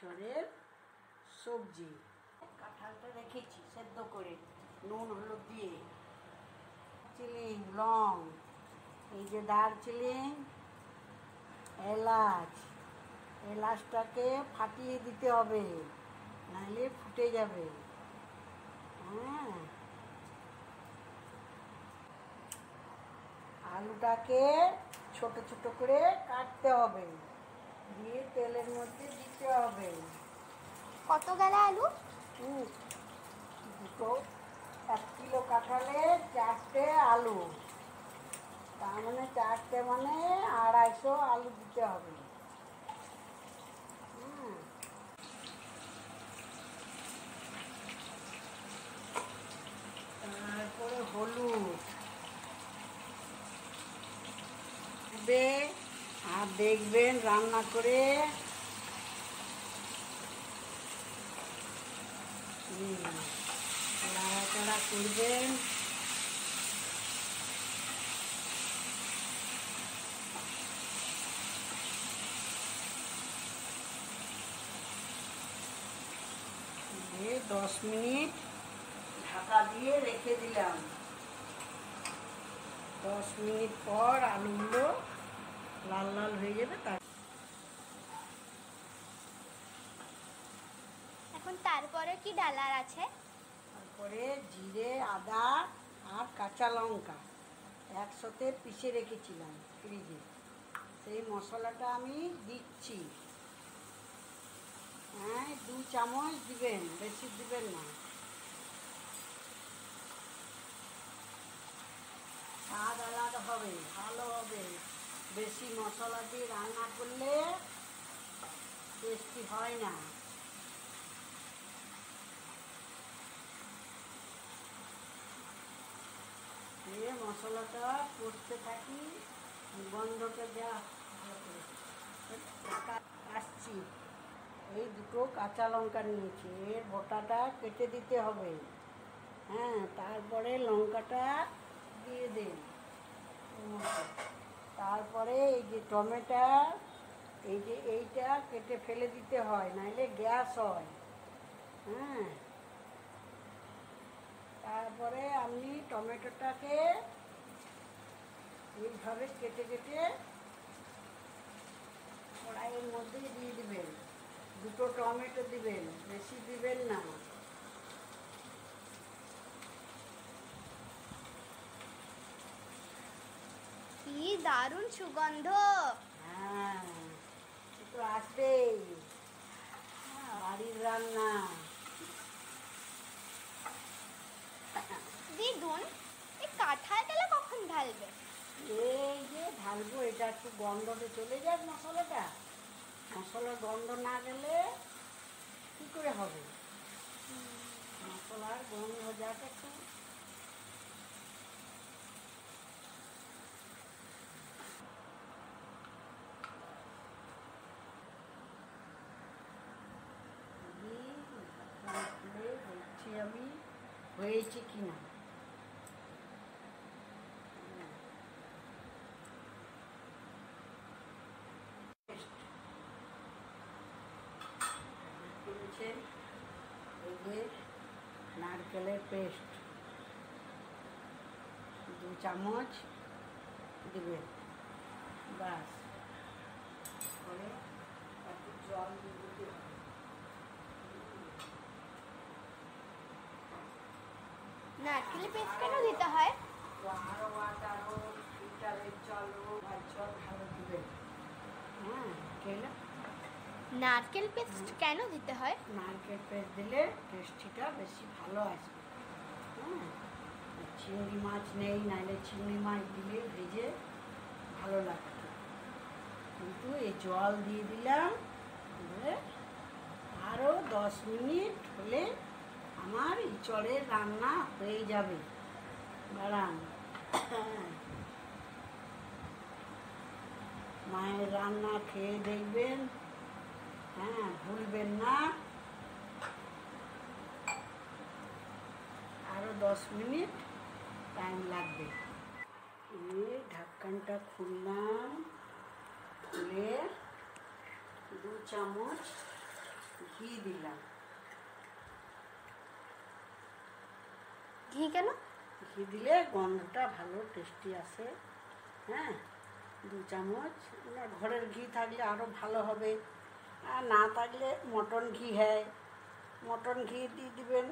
ইঁচড়ের সবজি। কাঁঠালটা রেখেছি সেদ্ধ করে নুন হলুদ দিয়ে। চিলিং, লং, এই যে দারচিনি, এলাচটাকে ফাটিয়ে দিতে হবে, নাহলে ফুটে যাবে। হ্যাঁ, আলুটাকে ছোট ছোট করে কাটতে হবে, দিয়ে তেলের মধ্যে দিতে হবে। কত গেল আলু? দুটো, 1 কিলো কাঁঠালে 4টে আলু, তার মানে 4টে মানে 250 আলু দিতে হবে। তারপরে হলুদ দেবে, আর দেখবেন রান্না করে নাড়াচাড়া করবেন। দিয়ে 10 মিনিট ঢাকা দিয়ে রেখে দিলাম। 10 মিনিট পর আলুগুলো লাল লাল হয়ে যাবে। এখন তারপরে কি ডালার আছে? তারপরে জিরে, আদা আর কাঁচা লঙ্কা একসাথে পিষে রেখেছিলাম ফ্রিজে, সেই মশলাটা আমি দিচ্ছি। হ্যাঁ, 2 চামচ দিবেন, বেশি দিবেন না। স্বাদ আলাদা হবে, ভালো হবে। বেশি মশলা দিয়ে রান্না করলে টেস্টি হয় না। দিয়ে মশলাটা কষতে থাকি, গন্ধটা দেওয়া ভালো করে। আসছি, এই 2টো কাঁচা লঙ্কা নিয়েছি, এর বোটাটা কেটে দিতে হবে। হ্যাঁ, তারপরে লঙ্কাটা দিয়ে দিন। তারপরে এই যে টমেটো, এই যে এইটা কেটে ফেলে দিতে হয়, নাহলে গ্যাস হয়। হ্যাঁ, তারপরে আপনি টমেটোটাকে এইভাবে কেটে কেটে কড়াইয়ের মধ্যে দিয়ে দিবেন। 2টো টমেটো দিবেন, বেশি দিবেন না। কি দারুণ সুগন্ধ! হ্যাঁ, তো আসবেই, বাড়ির রান্না। দিদুন, এই কাঁঠাল ডালা কখন ঢালবে? এই যে ঢালবো, এটা একটু গন্ধটা চলে যাক মশলাটা। মশলার গন্ধ না গেলে কি করে হবে? মশলার গন্ধ যাক একটু। দেখছি আমি হয়েছে কিনা। এই যে নারকেলের পেস্ট 2 চামচ দেবেন, বাস। পরে একটু জল দিয়ে দিতে হবে। নারকেলের পেস্ট কেন দিতে হয়? আরো ফিল্টারের জল ভালো দিবেন। হ্যাঁ, খেলে নারকেল পেস্ট কেন দিতে হয়? নারকেল পেস্ট দিলে টেস্টিটা বেশি ভালো আসবে। হ্যাঁ, চিংড়ি মাছ নেই, নাহলে চিংড়ি মাছ দিলে ভেজে ভালো লাগতো, কিন্তু এই জল দিয়ে দিলাম। আরও 10 মিনিট হলে আমার ইঁচড়ের রান্না হয়ে যাবে। দাঁড়ান, মায়ের রান্না খেয়ে দেখবেন। হ্যাঁ, ভুলবেন না। আরও 10 মিনিট টাইম লাগবে। এই ঢাকনটা খুললাম, খুলে 2 চামচ ঘি দিলাম। ঘি কেন? ঘি দিলে গন্ধটা ভালো টেস্টি আসে। হ্যাঁ, 2 চামচ। ঘরের ঘি থাকলে আরও ভালো হবে, আর না থাকলে মটন ঘি হয়, মটন ঘি দিয়ে দিবেন।